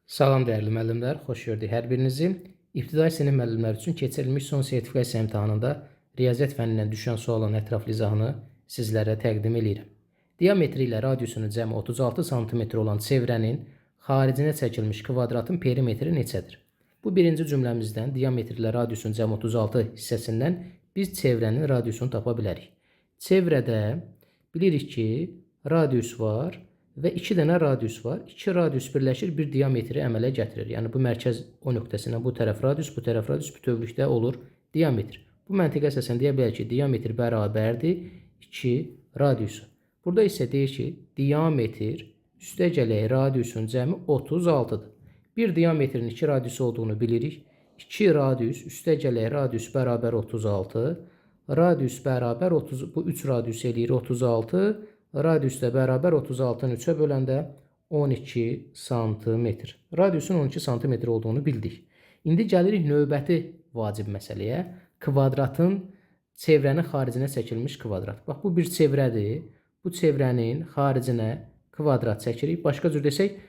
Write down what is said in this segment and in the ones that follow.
Salam dəyərli müəllimlər, xoş gördük hər birinizi. İbtidai sinif müəllimləri üçün keçirilmiş son sertifikasiya imtahanında riyaziyyat fənnindən düşən sualın ətraflı izahını sizlərə təqdim edirəm. Diametri ilə radiusunu cəmi 36 sm olan çevrənin xaricinə çəkilmiş kvadratın perimetri neçədir? Bu birinci cümləmizdən diametri ilə radiusun cəmi 36 hissəsindən biz çevrənin radiusunu tapa bilərik. Çevrədə bilirik ki, radius var və 2 dənə radius var. 2 radius birləşir, bir diametri əmələ gətirir. Yəni bu mərkəz O nöqtəsindən bu tərəf radius, bu tərəf radius, bütövlükdə olur diametr. Bu məntiqə əsasən deyə bilərik ki, diametr bərabərdir 2 radiusu. Burada isə deyir ki, diametr üstə gələk radiusun cəmi 36-dır. Bir diametrin 2 radiusu olduğunu bilirik. 2 radius üstə gələk radius bərabər 36. Radius bərabər 30, bu 3 radius eləyir 36. Radius da bərabər 36-nı 3-ə böləndə 12 sm. Radiusun 12 sm olduğunu bildik. İndi gəlirik növbəti vacib məsələyə. Kvadratın çevrənin xaricinə çəkilmiş kvadrat. Bax, bu bir çevrədir. Bu çevrənin xaricinə kvadrat çəkirik. Başqa cür desək,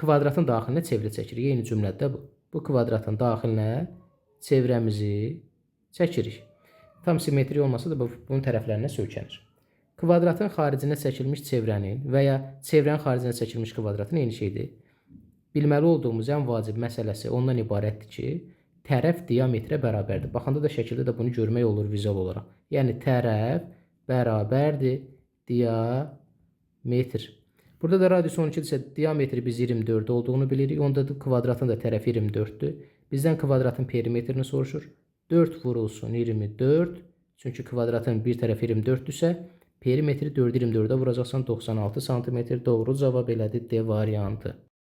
kvadratın daxilinə çevrə çəkirik. Eyni cümlədə bu. Bu kvadratın daxilinə çevrəmizi çəkirik. Tam simmetri olmasa da bunun tərəflərinə söykənir. Kvadratın xaricinə çəkilmiş çevrənin və ya çevrənin xaricinə çəkilmiş kvadratın eyni şeydir. Bilməli olduğumuz ən vacib məsələsi ondan ibarətdir ki, tərəf diametrə bərabərdir. Baxanda da şəkildə də bunu görmək olur vizual olaraq. Yəni tərəf bərabərdir diametr. Burada da radius 12-dirsə diametri biz 24 olduğunu bilirik. Onda da kvadratın da tərəfi 24-dür. Bizdən kvadratın perimetrini soruşur. 4 vurulsun 24. Çünki kvadratın bir tərəfi 24-dürsə, perimetri 4-ü 24-ə vuracaqsan 96 sm. Doğru cavab elədir D variantı.